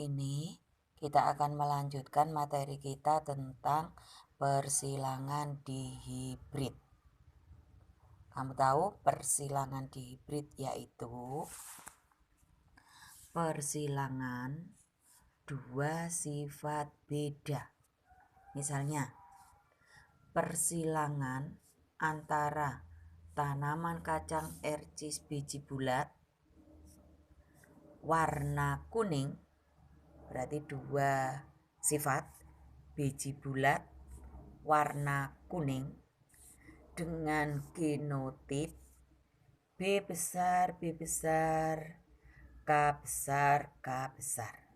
ini kita akan melanjutkan materi kita tentang persilangan dihibrid. Kamu tahu persilangan dihibrid yaitu persilangan dua sifat beda. Misalnya, persilangan antara tanaman kacang ercis biji bulat warna kuning, berarti dua sifat, biji bulat warna kuning dengan genotip B besar, B besar, K besar, K besar.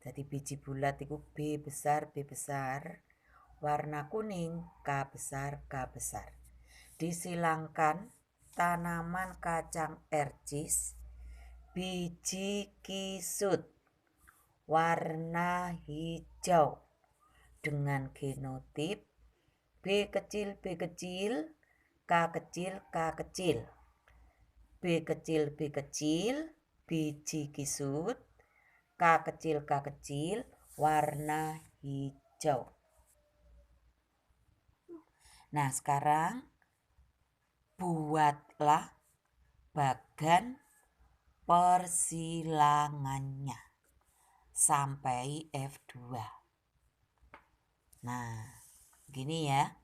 Jadi biji bulat itu B besar, B besar, warna kuning K besar, K besar. Disilangkan tanaman kacang ercis biji kisut warna hijau dengan genotip B kecil, B kecil, K kecil, K kecil. B kecil, B kecil, biji kisut, K kecil, K kecil, warna hijau. Nah, sekarang buatlah bagan persilangannya sampai F2. Nah, gini ya.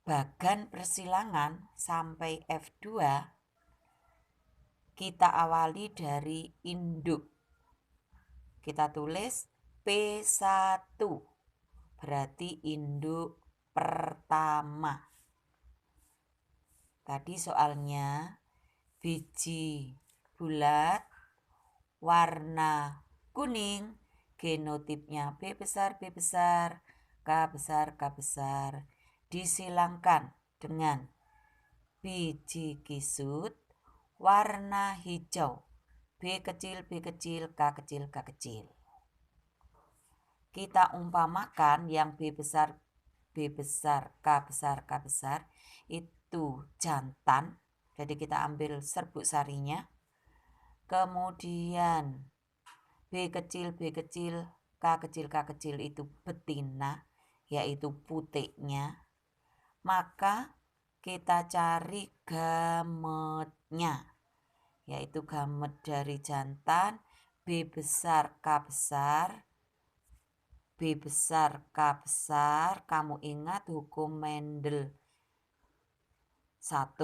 Bagan persilangan sampai F2 kita awali dari induk. Kita tulis P1, berarti induk pertama. Tadi soalnya biji bulat warna kuning, genotipnya B besar, B besar, K besar, K besar, disilangkan dengan biji kisut warna hijau, B kecil, B kecil, K kecil, K kecil. Kita umpamakan yang B besar, B besar, K besar, K besar itu jantan. Jadi kita ambil serbuk sarinya. Kemudian B kecil, B kecil, K kecil, K kecil itu betina, yaitu puteknya. Maka kita cari gametnya, yaitu gamet dari jantan B besar, K besar, B besar, K besar. Kamu ingat hukum Mendel 1,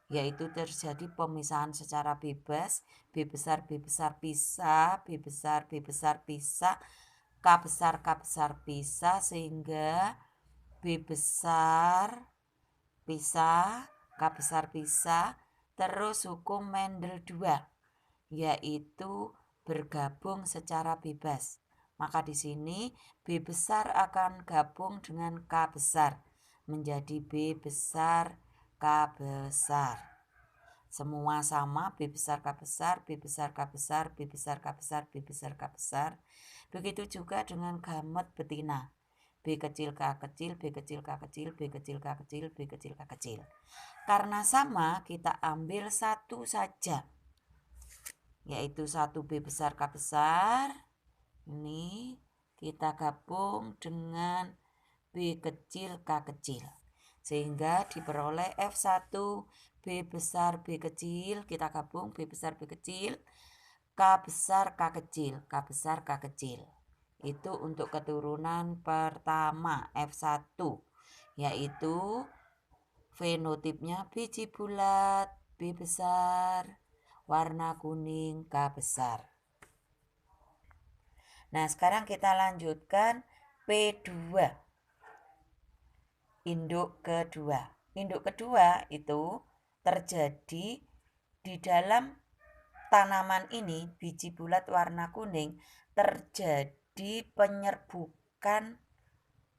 yaitu terjadi pemisahan secara bebas, B besar, B besar pisah, B besar, B besar pisah, K besar, K besar pisah, sehingga B besar pisah, K besar pisah, terus hukum Mendel 2, yaitu bergabung secara bebas. Maka di sini B besar akan gabung dengan K besar, menjadi B besar, K besar. Semua sama, B besar, K besar, B besar, K besar, B besar, K besar, B besar, K besar. Begitu juga dengan gamet betina. B kecil, K kecil, B kecil, K kecil, B kecil, K kecil, B kecil, K kecil. Karena sama, kita ambil satu saja, yaitu satu B besar, K besar. Ini kita gabung dengan B kecil, K kecil. Sehingga diperoleh F1 B besar, B kecil, kita gabung B besar, B kecil, K besar, K kecil, K besar, K kecil. Itu untuk keturunan pertama F1, yaitu fenotipnya biji bulat, B besar, warna kuning, K besar. Nah, sekarang kita lanjutkan P2. Induk kedua. Induk kedua itu terjadi di dalam tanaman ini, biji bulat warna kuning, terjadi penyerbukan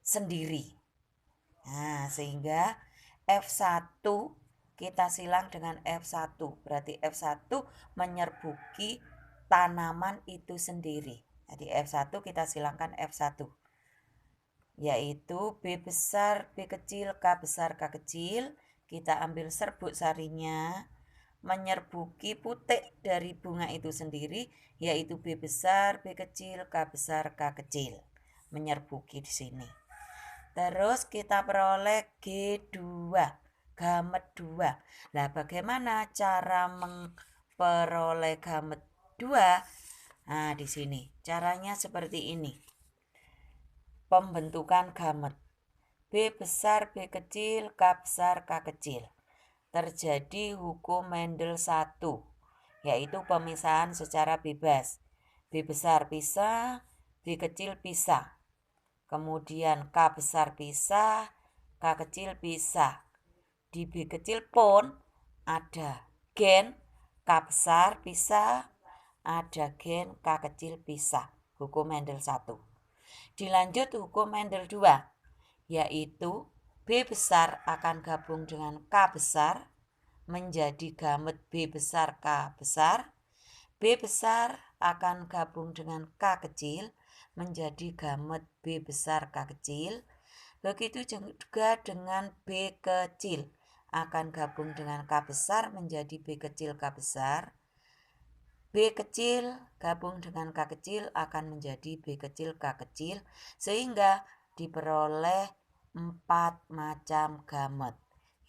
sendiri. Nah, sehingga F1 kita silang dengan F1. Berarti F1 menyerbuki tanaman itu sendiri. Jadi F1 kita silangkan F1. Yaitu B besar, B kecil, K besar, K kecil. Kita ambil serbuk sarinya. menyerbuki putik dari bunga itu sendiri, yaitu B besar, B kecil, K besar, K kecil. Menyerbuki di sini. Terus kita peroleh G2, gamet 2. Nah, bagaimana cara memperoleh gamet 2? Nah, di sini caranya seperti ini. Pembentukan gamet. B besar, B kecil, K besar, K kecil. Terjadi hukum Mendel 1, yaitu pemisahan secara bebas. B besar pisah, B kecil pisah. Kemudian K besar pisah, K kecil pisah. Di B kecil pun ada gen K besar pisah, ada gen K kecil pisah. Hukum Mendel 1. Dilanjut hukum Mendel 2, yaitu B besar akan gabung dengan K besar menjadi gamet B besar K besar. B besar akan gabung dengan K kecil menjadi gamet B besar K kecil. Begitu juga dengan B kecil akan gabung dengan K besar menjadi B kecil K besar. B kecil gabung dengan K kecil akan menjadi B kecil K kecil, sehingga diperoleh 4 macam gamet,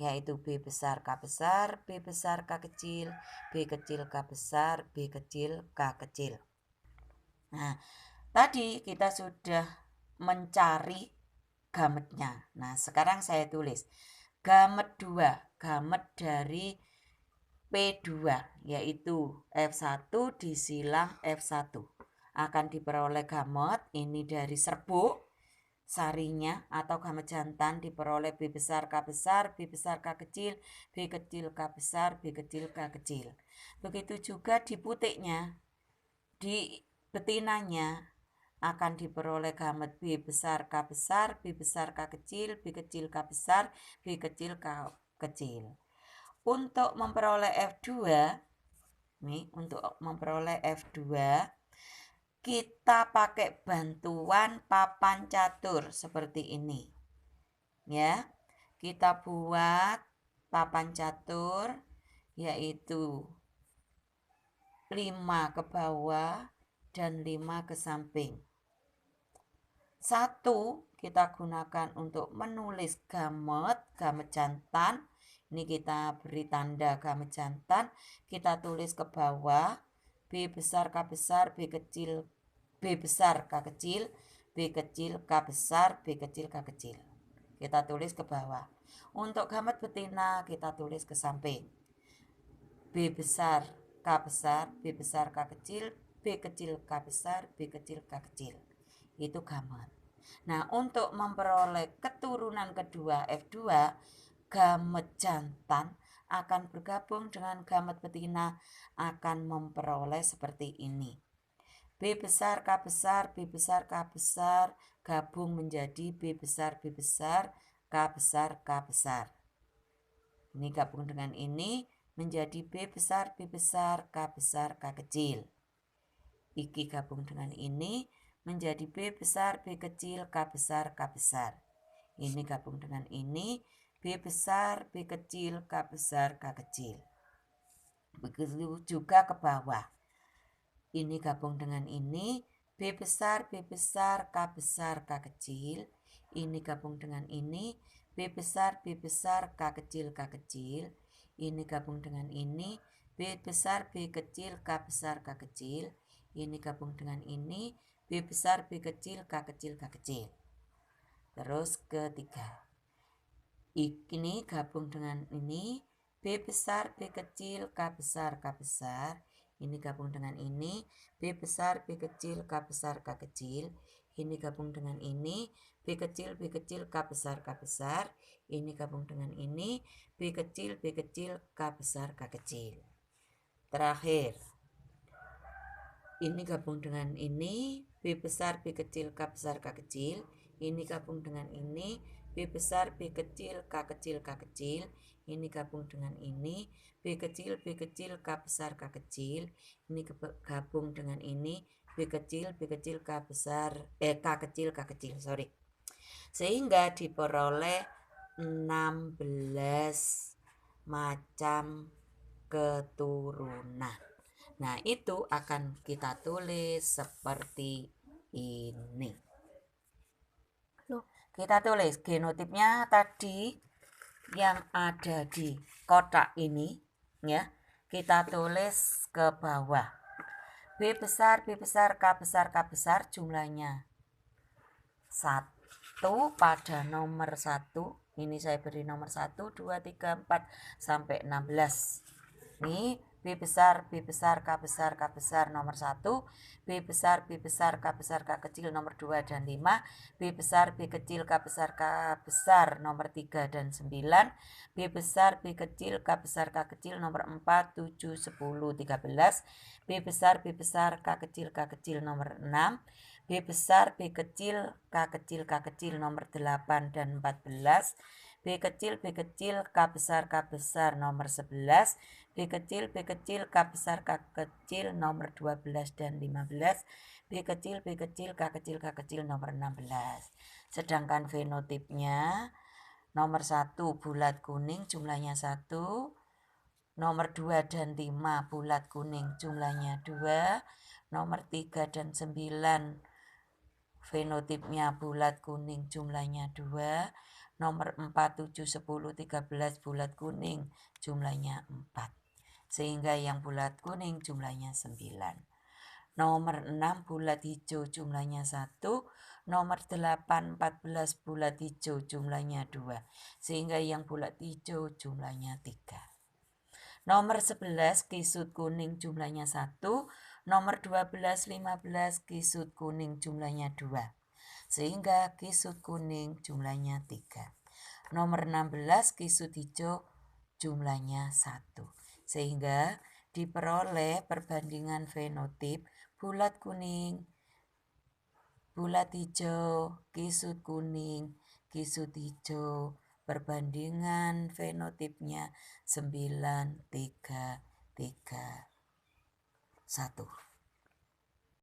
yaitu B besar K besar, B besar K kecil, B kecil K besar, B kecil K kecil. Nah, tadi kita sudah mencari gametnya. Nah, sekarang saya tulis gamet 2, gamet dari P2, yaitu F1 disilang F1. Akan diperoleh gamet ini dari serbuk sarinya atau gamet jantan diperoleh B besar K besar, B besar K kecil, B kecil K besar, B kecil K kecil. Begitu juga di putiknya, di betinanya akan diperoleh gamet B besar K besar, B besar K kecil, B kecil K besar, B kecil K kecil. Untuk memperoleh F2, kita pakai bantuan papan catur seperti ini. Ya, kita buat papan catur yaitu 5 ke bawah dan 5 ke samping. 1 kita gunakan untuk menulis gamet jantan. Ini kita beri tanda gamet jantan, kita tulis ke bawah B besar K besar, B kecil B besar K kecil, B kecil K besar, B kecil K kecil. Kita tulis ke bawah. Untuk gamet betina kita tulis ke samping. B besar K besar, B besar K kecil, B kecil K besar, B kecil K kecil. Itu gamet. Nah, untuk memperoleh keturunan kedua F2, gamet jantan akan bergabung dengan gamet betina akan memperoleh seperti ini. B besar K besar, B besar K besar gabung menjadi B besar K besar, K besar. Ini gabung dengan ini menjadi B besar K besar, K kecil. Iki gabung dengan ini menjadi B besar B kecil K besar. Ini gabung dengan ini B besar B kecil K besar K kecil. Begitu juga ke bawah. Ini gabung dengan ini B besar K besar K kecil. Ini gabung dengan ini B besar K kecil. Ini gabung dengan ini B besar B kecil K besar K kecil. Ini gabung dengan ini B besar B kecil K kecil. Terus ketiga. Ini gabung dengan ini B besar B kecil K besar. Ini gabung dengan ini B besar B kecil K besar. Ini gabung dengan ini B kecil K besar. Ini gabung dengan ini B kecil K besar. Terakhir, ini gabung dengan ini B besar B kecil K besar K kecil. Ini gabung dengan ini B besar B kecil K kecil. Ini gabung dengan ini B kecil K besar K kecil. Ini gabung dengan ini B kecil K besar K kecil. Sehingga diperoleh 16 macam keturunan. Nah, itu akan kita tulis seperti ini. Kita tulis genotipnya tadi yang ada di kotak ini, ya. Kita tulis ke bawah. B besar, B besar, K besar, K besar, jumlahnya 1 pada nomor 1. Ini saya beri nomor 1, 2, 3, 4, sampai 16. Ini B besar, B besar, K besar, K besar nomor 1, B besar, B besar, K besar, K kecil nomor 2 dan 5, B besar, B kecil, K besar, K besar nomor 3 dan 9, B besar, B kecil, K besar, K kecil nomor 4, 7, 10, 13, B besar, B besar, K kecil, K kecil nomor 6, B besar, B kecil, K kecil, K kecil nomor 8 dan 14, B kecil, B kecil, K besar nomor 11, B kecil, B kecil, K besar, K kecil nomor 12 dan 15, B kecil, B kecil, K kecil, K kecil nomor 16. Sedangkan fenotipnya nomor 1 bulat kuning jumlahnya 1, nomor 2 dan 5 bulat kuning jumlahnya 2, nomor 3 dan 9 fenotipnya bulat kuning jumlahnya 2, nomor 4, 7, 10, 13 bulat kuning jumlahnya 4. Sehingga yang bulat kuning jumlahnya 9. Nomor 6 bulat hijau jumlahnya 1, nomor 8, 14 bulat hijau jumlahnya 2. Sehingga yang bulat hijau jumlahnya 3. Nomor 11 kisut kuning jumlahnya 1, nomor 12, 15 kisut kuning jumlahnya 2. Sehingga kisut kuning jumlahnya 3. Nomor 16 kisut hijau jumlahnya 1. Sehingga diperoleh perbandingan fenotip bulat kuning, bulat hijau, kisut kuning, kisut hijau, perbandingan fenotipnya 9, 3, 3, 1.